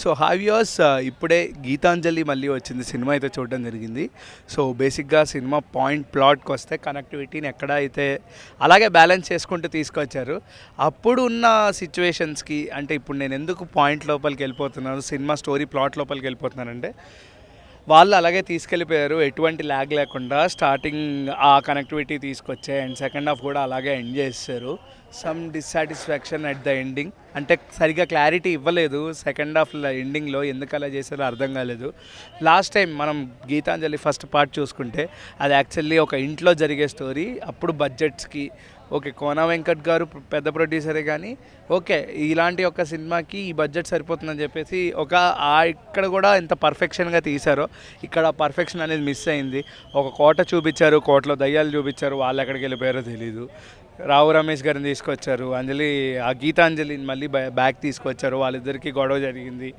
So have yours ఇప్పుడే గీతాంజలి మళ్ళీ వచ్చింది, సినిమా అయితే చూడడం జరిగింది. సో బేసిక్గా సినిమా పాయింట్ ప్లాట్కి వస్తే కనెక్టివిటీని ఎక్కడ అయితే అలాగే బ్యాలెన్స్ చేసుకుంటూ తీసుకొచ్చారు. అప్పుడు ఉన్న సిచ్యువేషన్స్కి అంటే ఇప్పుడు నేను ఎందుకు పాయింట్ లోపలికి వెళ్ళిపోతున్నాను, సినిమా స్టోరీ ప్లాట్ లోపలికి వెళ్ళిపోతున్నానంటే వాళ్ళు అలాగే తీసుకెళ్ళిపోయారు, ఎటువంటి ల్యాగ్ లేకుండా స్టార్టింగ్ ఆ కనెక్టివిటీ తీసుకొచ్చే అండ్ సెకండ్ హాఫ్ కూడా అలాగే ఎండ్ చేస్తారు. Some dissatisfaction at the ending, అంటే సరిగ్గా క్లారిటీ ఇవ్వలేదు సెకండ్ హాఫ్లో, ఎండింగ్లో ఎందుకు అలా చేశారో అర్థం కాలేదు. లాస్ట్ టైం మనం గీతాంజలి ఫస్ట్ పార్ట్ చూసుకుంటే అది యాక్చువల్లీ ఒక ఇంట్లో జరిగే స్టోరీ. అప్పుడు బడ్జెట్స్కి ఓకే కోన వెంకట్ గారు పెద్ద ప్రొడ్యూసరే, కానీ ఓకే ఇలాంటి ఒక సినిమాకి ఈ బడ్జెట్ సరిపోతుందని చెప్పేసి ఇక్కడ కూడా ఎంత పర్ఫెక్షన్గా తీశారో ఇక్కడ పర్ఫెక్షన్ అనేది మిస్ అయింది. ఒక కోట చూపించారు, కోటలో దయ్యాలు చూపించారు, వాళ్ళు ఎక్కడికి వెళ్ళిపోయారో తెలీదు. రావు రమేష్ గారిని తీసుకొచ్చారు, ఆ గీతాంజలిని మళ్ళీ బ్యాక్ తీసుకొచ్చారు, వాళ్ళిద్దరికీ గొడవ జరిగింది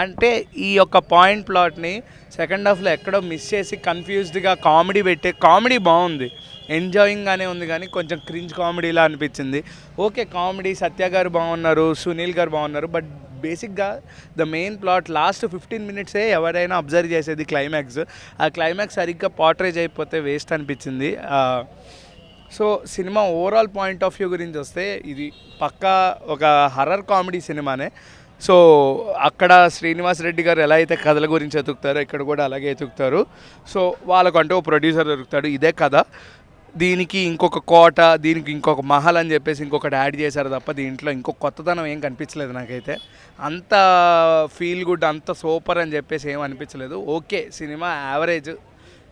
అంటే ఈ యొక్క పాయింట్ ప్లాట్ని సెకండ్ హాఫ్లో ఎక్కడో మిస్ చేసి కన్ఫ్యూజ్డ్గా కామెడీ కామెడీ బాగుంది, ఎంజాయింగ్గానే ఉంది, కానీ కొంచెం క్రింజ్ కామెడీలా అనిపించింది. ఓకే కామెడీ సత్య గారు బాగున్నారు, సునీల్ గారు బాగున్నారు, బట్ బేసిక్గా ద మెయిన్ ప్లాట్ లాస్ట్ 15 మినిట్సే ఎవరైనా అబ్జర్వ్ చేసేది క్లైమాక్స్. ఆ క్లైమాక్స్ సరిగ్గా పోర్ట్రేజ్ అయిపోతే వేస్ట్ అనిపించింది. So cinema overall point of view గురించి వస్తే ఇది పక్కా ఒక హర్రర్ కామెడీ సినిమానే. సో అక్కడ శ్రీనివాస్ రెడ్డి గారు ఎలా అయితే కథల గురించి ఎతుకుతారో ఇక్కడ కూడా అలాగే ఎతుకుతారు. సో వాళ్ళకంటూ ఒక ప్రొడ్యూసర్ దొరుకుతాడు, ఇదే కథ, దీనికి ఇంకొక కోట, దీనికి ఇంకొక మహల్ అని చెప్పేసి ఇంకొకటి యాడ్ చేశారు తప్ప దీంట్లో ఇంకొక కొత్తదనం ఏం కనిపించలేదు నాకైతే. అంత ఫీల్ గుడ్, అంత సూపర్ అని చెప్పేసి ఏం అనిపించలేదు. ఓకే సినిమా యావరేజ్,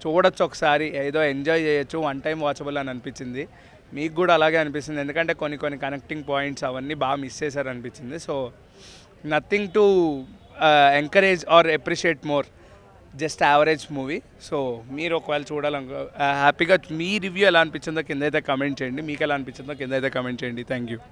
చూడొచ్చు ఒకసారి, ఏదో ఎంజాయ్ చేయొచ్చు, వన్ టైం వాచబుల్ అని అనిపించింది. మీకు కూడా అలాగే అనిపిస్తుంది, ఎందుకంటే కొన్ని కనెక్టింగ్ పాయింట్స్ అవన్నీ బాగా మిస్ చేశారు అనిపించింది. So nothing to encourage are appreciate more, just average movie. So మీరు ఒకవేళ చూడాలనుకో హ్యాపీగా మీ రివ్యూ ఎలా అనిపించిందో కింద అయితే కమెంట్ చేయండి, మీకు ఎలా అనిపించిందో కింద అయితే కమెంట్ చేయండి. Thank you.